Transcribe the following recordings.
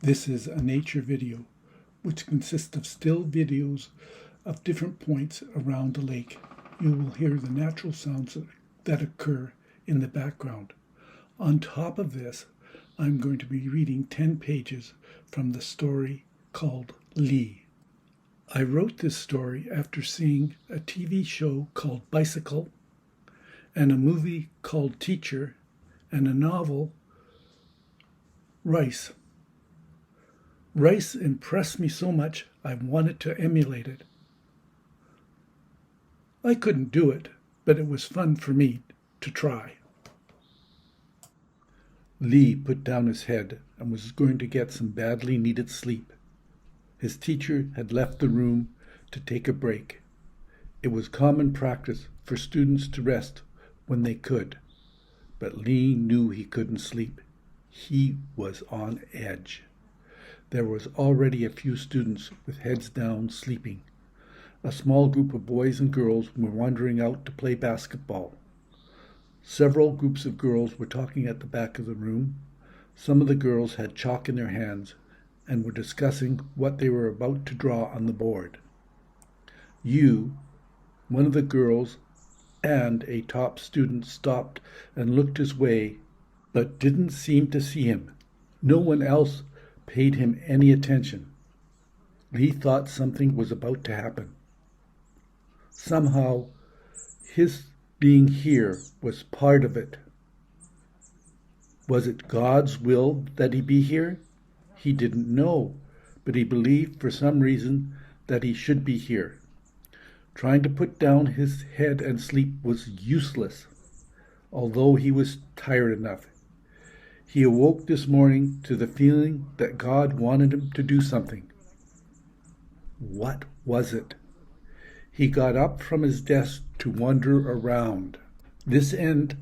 This is a nature video, which consists of still videos of different points around the lake. You will hear the natural sounds that occur in the background. On top of this, I'm going to be reading 10 pages from the story called Lee. I wrote this story after seeing a TV show called Bicycle, and a movie called Teacher, and a novel, Rice. Rice impressed me so much I wanted to emulate it. I couldn't do it, but it was fun for me to try. Lee put down his head and was going to get some badly needed sleep. His teacher had left the room to take a break. It was common practice for students to rest when they could, but Lee knew he couldn't sleep. He was on edge. There was already a few students with heads down sleeping. A small group of boys and girls were wandering out to play basketball. Several groups of girls were talking at the back of the room. Some of the girls had chalk in their hands and were discussing what they were about to draw on the board. One of the girls, and a top student stopped and looked his way, but didn't seem to see him. No one else paid him any attention. Lee thought something was about to happen. Somehow, his being here was part of it. Was it God's will that he be here? He didn't know, but he believed for some reason that he should be here. Trying to put down his head and sleep was useless, although he was tired enough. He awoke this morning to the feeling that God wanted him to do something. What was it? He got up from his desk to wander around. This end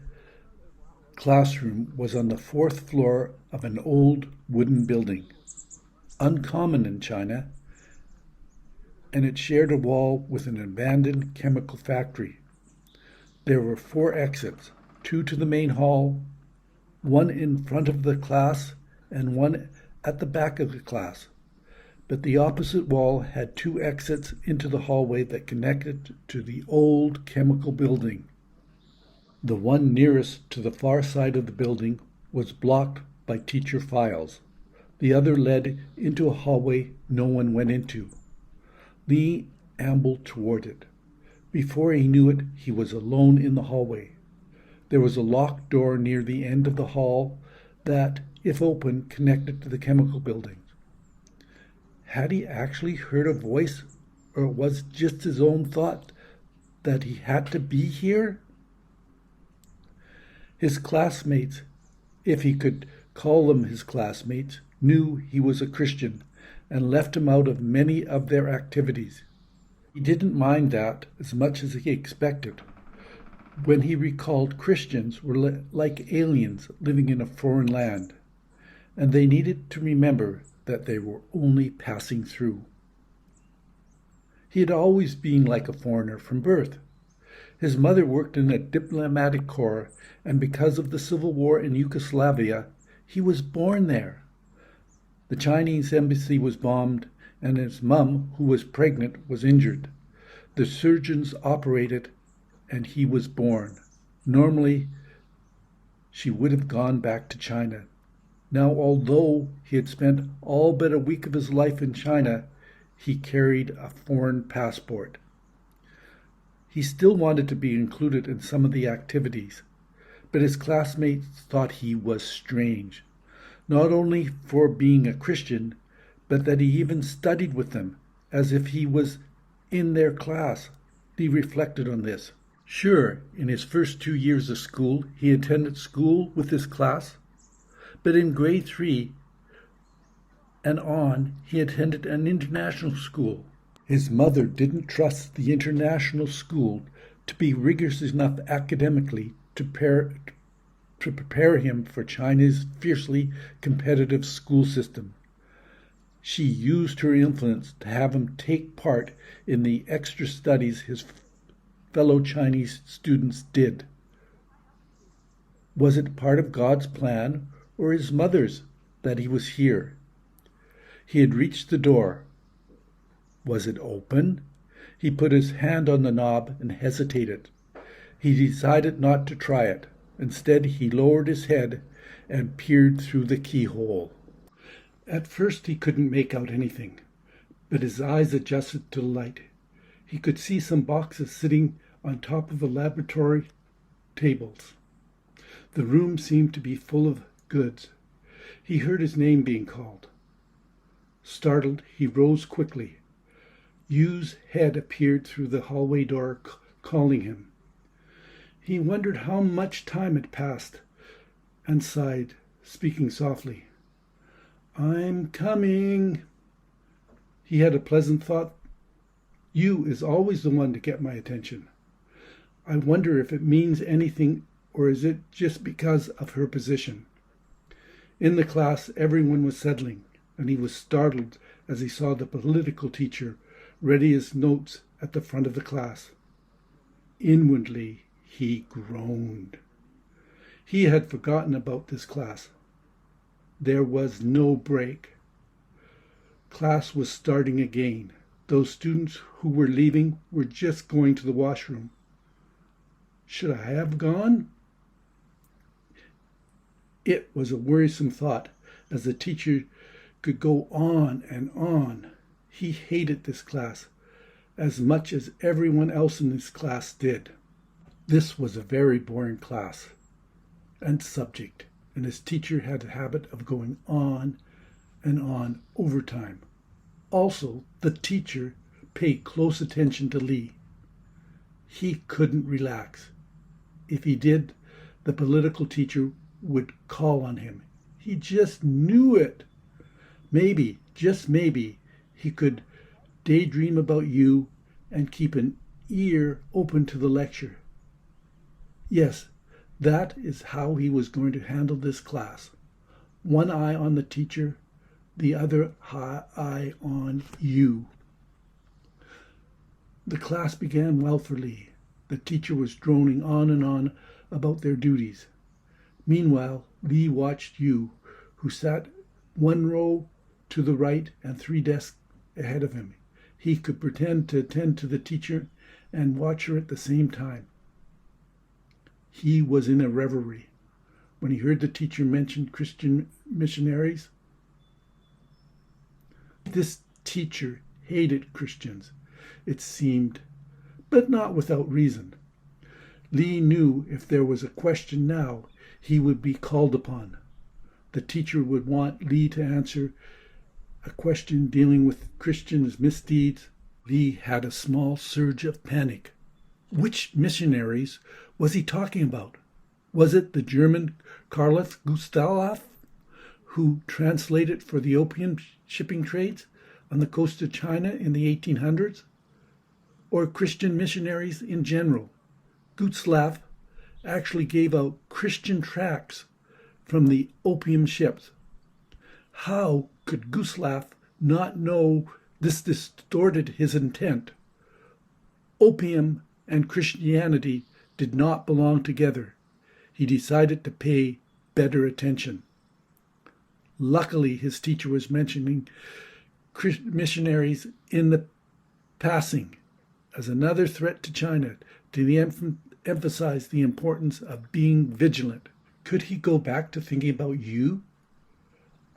classroom was on the 4th floor of an old wooden building, uncommon in China, and it shared a wall with an abandoned chemical factory. There were 4 exits, 2 to the main hall, 1 in front of the class, and 1 at the back of the class. But the opposite wall had 2 exits into the hallway that connected to the old chemical building. The one nearest to the far side of the building was blocked by teacher files. The other led into a hallway no one went into. Lee ambled toward it. Before he knew it, he was alone in the hallway. There was a locked door near the end of the hall that, if open, connected to the chemical building. Had he actually heard a voice, or it was just his own thought that he had to be here? His classmates, if he could call them his classmates, knew he was a Christian and left him out of many of their activities. He didn't mind that as much as he expected, when he recalled Christians were like aliens living in a foreign land, and they needed to remember that they were only passing through. He had always been like a foreigner from birth. His mother worked in a diplomatic corps, and because of the civil war in Yugoslavia, he was born there. The Chinese embassy was bombed, and his mum, who was pregnant, was injured. The surgeons operated, and he was born. Normally, she would have gone back to China. Now, although he had spent all but a week of his life in China, he carried a foreign passport. He still wanted to be included in some of the activities, but his classmates thought he was strange, not only for being a Christian, but that he even studied with them, as if he was in their class. He reflected on this. Sure, in his first 2 years of school, he attended school with his class, but in grade 3 and on, he attended an international school. His mother didn't trust the international school to be rigorous enough academically to prepare him for China's fiercely competitive school system. She used her influence to have him take part in the extra studies his fellow Chinese students did. Was it part of God's plan or his mother's that he was here? He had reached the door. Was it open? He put his hand on the knob and hesitated. He decided not to try it. Instead, he lowered his head and peered through the keyhole. At first, he couldn't make out anything, but his eyes adjusted to the light. He could see some boxes sitting on top of the laboratory tables. The room seemed to be full of goods. He heard his name being called. Startled, he rose quickly. Yu's head appeared through the hallway door, calling him. He wondered how much time had passed and sighed, speaking softly. "I'm coming." He had a pleasant thought. Yu is always the one to get my attention. I wonder if it means anything, or is it just because of her position? In the class, everyone was settling, and he was startled as he saw the political teacher ready his notes at the front of the class. Inwardly, he groaned. He had forgotten about this class. There was no break. Class was starting again. Those students who were leaving were just going to the washroom. Should I have gone? It was a worrisome thought, as the teacher could go on and on. He hated this class as much as everyone else in his class did. This was a very boring class and subject, and his teacher had a habit of going on and on over time. Also, the teacher paid close attention to Lee. He couldn't relax. If he did, the political teacher would call on him. He just knew it. Maybe, just maybe, he could daydream about you and keep an ear open to the lecture. Yes, that is how he was going to handle this class. One eye on the teacher, the other eye on you. The class began well for Lee. The teacher was droning on and on about their duties. Meanwhile, Lee watched you, who sat one row to the right and 3 desks ahead of him. He could pretend to attend to the teacher and watch her at the same time. He was in a reverie when he heard the teacher mention Christian missionaries. This teacher hated Christians, it seemed, but not without reason. Lee knew if there was a question now, he would be called upon. The teacher would want Lee to answer a question dealing with Christians' misdeeds. Lee had a small surge of panic. Which missionaries was he talking about? Was it the German Karl Gustav, who translated for the opium shipping trades on the coast of China in the 1800s? Or Christian missionaries in general? Gustav actually gave out Christian tracts from the opium ships. How could Gustav not know this distorted his intent? Opium and Christianity did not belong together. He decided to pay better attention. Luckily, his teacher was mentioning missionaries in the passing as another threat to China to emphasize the importance of being vigilant. Could he go back to thinking about you?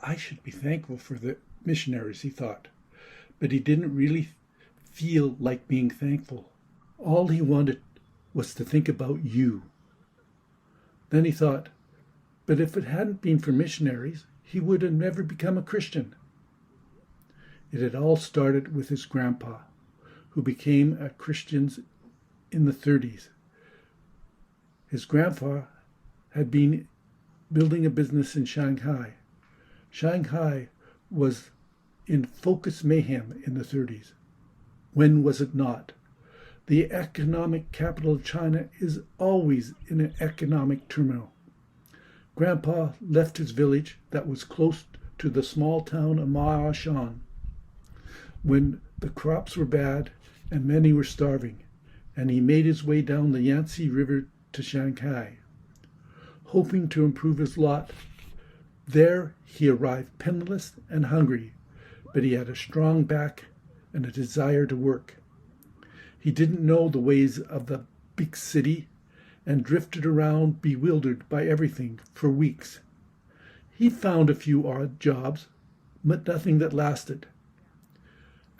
I should be thankful for the missionaries, he thought. But he didn't really feel like being thankful. All he wanted was to think about you. Then he thought, but if it hadn't been for missionaries, he would have never become a Christian. It had all started with his grandpa, who became a Christian in the 30s. His grandpa had been building a business in Shanghai. Shanghai was in focused mayhem in the 30s. When was it not? The economic capital of China is always in an economic turmoil. Grandpa left his village that was close to the small town of Maashan when the crops were bad and many were starving, and he made his way down the Yangtze River to Shanghai, hoping to improve his lot. There he arrived penniless and hungry, but he had a strong back and a desire to work. He didn't know the ways of the big city and drifted around bewildered by everything for weeks. He found a few odd jobs, but nothing that lasted.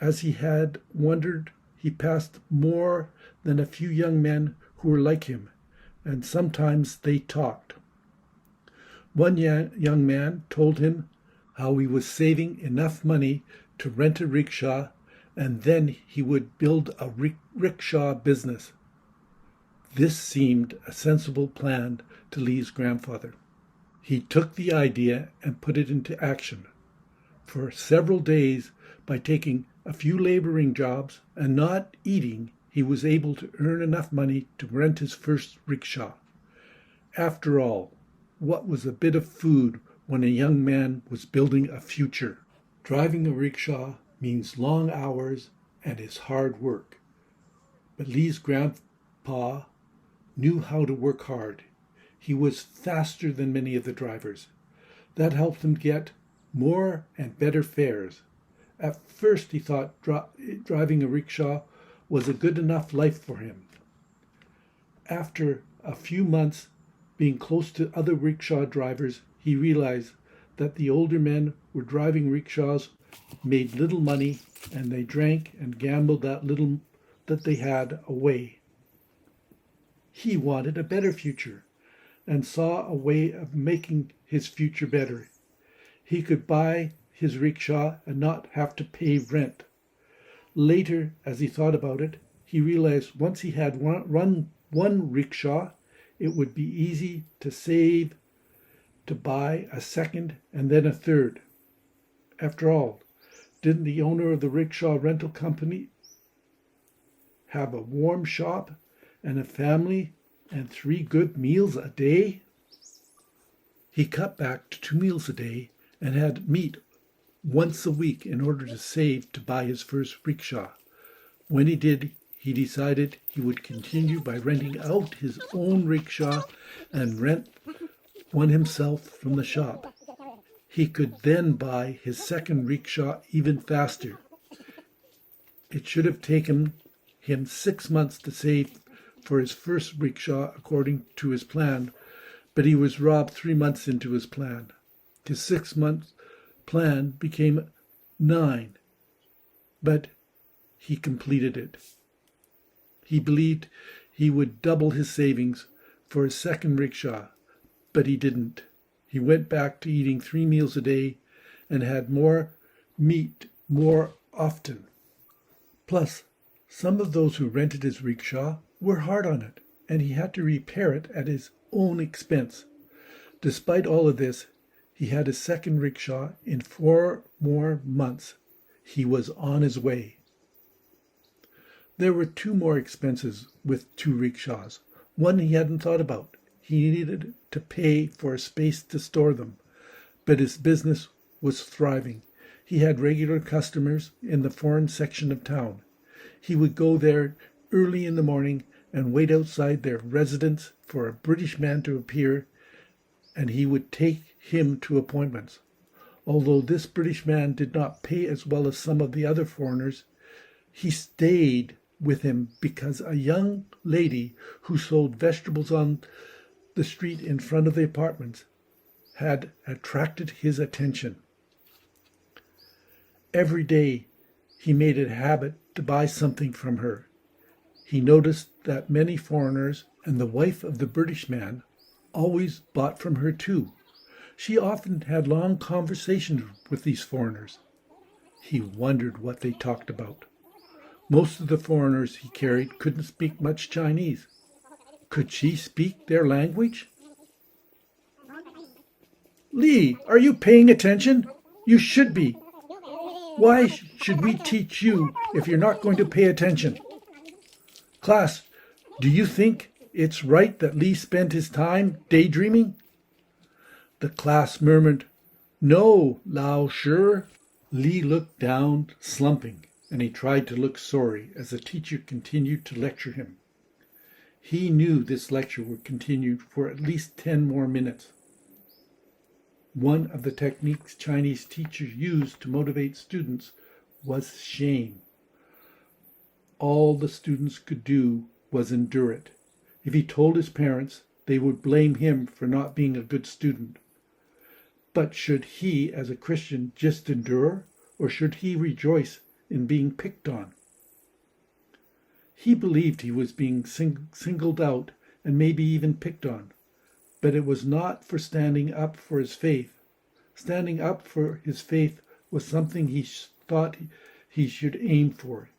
As he had wondered, he passed more than a few young men who were like him, and sometimes they talked. One young man told him how he was saving enough money to rent a rickshaw, and then he would build a rickshaw business. This seemed a sensible plan to Lee's grandfather. He took the idea and put it into action. For several days, by taking a few laboring jobs and not eating, he was able to earn enough money to rent his first rickshaw. After all, what was a bit of food when a young man was building a future? Driving a rickshaw means long hours and is hard work. But Lee's grandpa knew how to work hard. He was faster than many of the drivers. That helped him get more and better fares. At first he thought driving a rickshaw was a good enough life for him. After a few months being close to other rickshaw drivers, he realized that the older men were driving rickshaws, made little money, and they drank and gambled that little that they had away. He wanted a better future and saw a way of making his future better. He could buy his rickshaw and not have to pay rent. Later, as he thought about it, he realized once he had run one rickshaw, it would be easy to save to buy a second and then a third. After all, didn't the owner of the rickshaw rental company have a warm shop and a family and 3 good meals a day? He cut back to 2 meals a day and had meat once a week in order to save to buy his first rickshaw. When he did, he decided he would continue by renting out his own rickshaw and rent one himself from the shop. He could then buy his second rickshaw even faster. It should have taken him 6 months to save for his first rickshaw according to his plan, but he was robbed 3 months into his plan. His 6-month plan became 9, but he completed it. He believed he would double his savings for his second rickshaw, but he didn't. He went back to eating 3 meals a day and had more meat more often. Plus, some of those who rented his rickshaw were hard on it, and he had to repair it at his own expense. Despite all of this, he had his second rickshaw in 4 more months. He was on his way. There were 2 more expenses with 2 rickshaws. One he hadn't thought about. He needed to pay for a space to store them, but his business was thriving. He had regular customers in the foreign section of town. He would go there early in the morning and wait outside their residence for a British man to appear, and he would take him to appointments. Although this British man did not pay as well as some of the other foreigners, he stayed with him because a young lady who sold vegetables on the street in front of the apartments had attracted his attention. Every day he made it a habit to buy something from her. He noticed that many foreigners and the wife of the British man always bought from her too. She often had long conversations with these foreigners. He wondered what they talked about. Most of the foreigners he carried couldn't speak much Chinese. Could she speak their language? Lee, are you paying attention? You should be. Why should we teach you if you're not going to pay attention? Class, do you think it's right that Lee spent his time daydreaming? The class murmured, "No, Lao Shi." Lee looked down, slumping, and he tried to look sorry as the teacher continued to lecture him. He knew this lecture would continue for at least 10 more minutes. One of the techniques Chinese teachers used to motivate students was shame. All the students could do was endure it. If he told his parents, they would blame him for not being a good student. But should he, as a Christian, just endure, or should he rejoice in being picked on? He believed he was being singled out and maybe even picked on, but it was not for standing up for his faith. Standing up for his faith was something he thought he should aim for.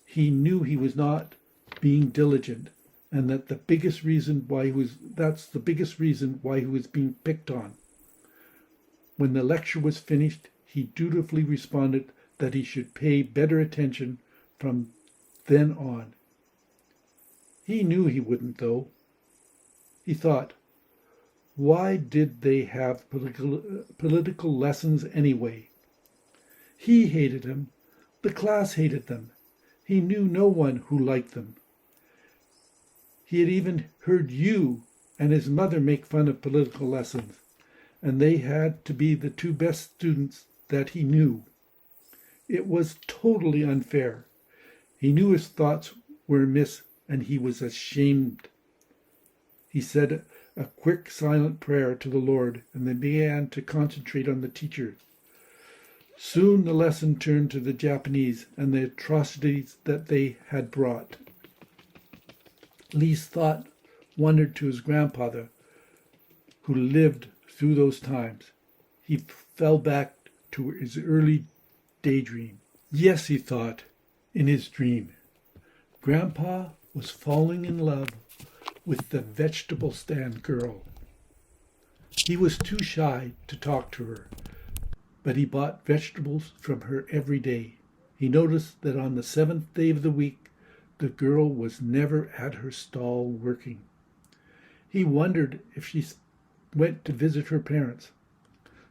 He knew he was not being diligent, and that's the biggest reason why he was being picked on. When the lecture was finished, he dutifully responded that he should pay better attention from then on. He knew he wouldn't, though. He thought, why did they have political lessons anyway? He hated them. The class hated them. He knew no one who liked them. He had even heard you and his mother make fun of political lessons, and they had to be the two best students that he knew. It was totally unfair. He knew his thoughts were amiss, and he was ashamed. He said a quick, silent prayer to the Lord, and then began to concentrate on the teacher. Soon the lesson turned to the Japanese and the atrocities that they had brought. Lee's thought wandered to his grandfather, who lived through those times. He fell back to his early daydream. Yes, he thought, in his dream, Grandpa was falling in love with the vegetable stand girl. He was too shy to talk to her, but he bought vegetables from her every day. He noticed that on the 7th day of the week, the girl was never at her stall working. He wondered if she went to visit her parents.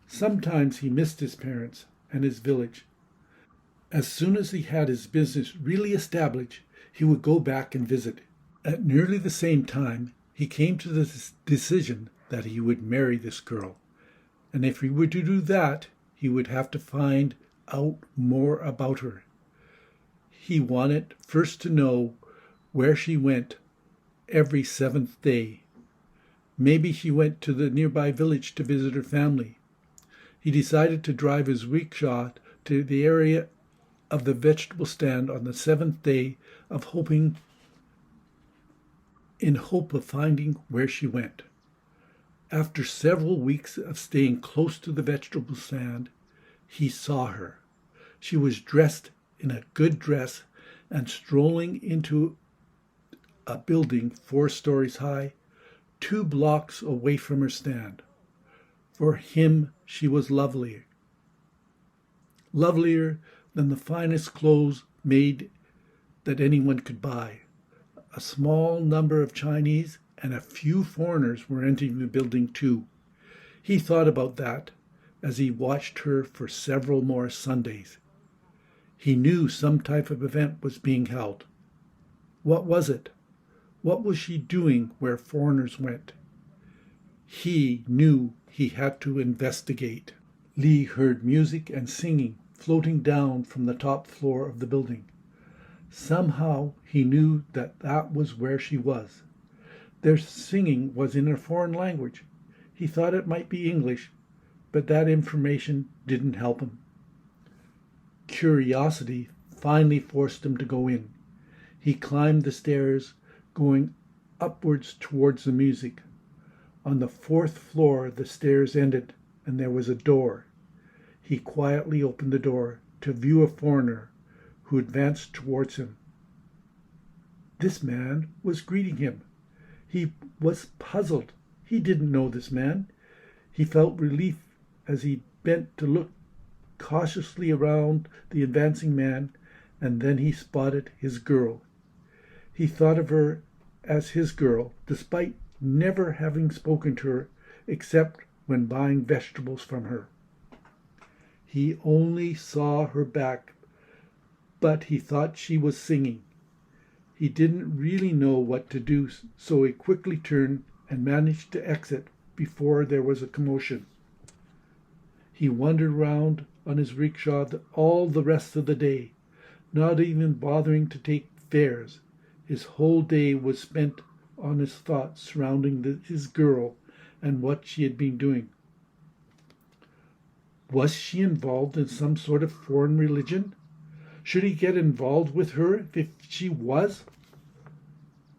Sometimes he missed his parents and his village. As soon as he had his business really established, he would go back and visit. At nearly the same time, he came to the decision that he would marry this girl. And if he were to do that, he would have to find out more about her. He wanted first to know where she went every 7th day. Maybe she went to the nearby village to visit her family. He decided to drive his rickshaw to the area of the vegetable stand on the 7th day in hope of finding where she went. After several weeks of staying close to the vegetable stand, he saw her. She was dressed in a good dress and strolling into a building 4 stories high, 2 blocks away from her stand. For him, she was lovelier than the finest clothes made that anyone could buy. A small number of Chinese and a few foreigners were entering the building too. He thought about that as he watched her for several more Sundays. He knew some type of event was being held. What was it? What was she doing where foreigners went? He knew he had to investigate. Lee heard music and singing floating down from the top floor of the building. Somehow he knew that was where she was. Their singing was in a foreign language. He thought it might be English, but that information didn't help him. Curiosity finally forced him to go in. He climbed the stairs, going upwards towards the music. On the 4th floor, the stairs ended, and there was a door. He quietly opened the door to view a foreigner who advanced towards him. This man was greeting him. He was puzzled. He didn't know this man. He felt relief as he bent to look cautiously around the advancing man, and then he spotted his girl. He thought of her as his girl, despite never having spoken to her except when buying vegetables from her. He only saw her back, but he thought she was singing. He didn't really know what to do, so he quickly turned and managed to exit before there was a commotion. He wandered around on his rickshaw all the rest of the day, not even bothering to take fares. His whole day was spent on his thoughts surrounding his girl and what she had been doing. Was she involved in some sort of foreign religion? Should he get involved with her if she was?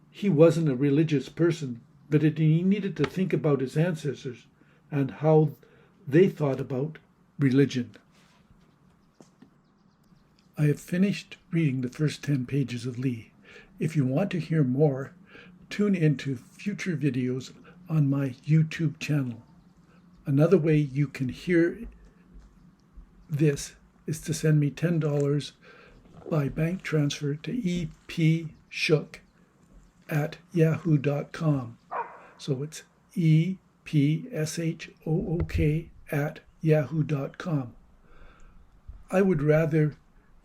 He wasn't a religious person, but he needed to think about his ancestors and how they thought about religion. I have finished reading the first 10 pages of Lee. If you want to hear more, tune into future videos on my YouTube channel. Another way you can hear this is to send me $10 by bank transfer to epshook@yahoo.com. So it's epshook@yahoo.com. I would rather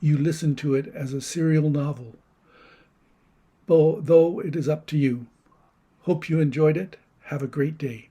you listen to it as a serial novel, though it is up to you. Hope you enjoyed it. Have a great day.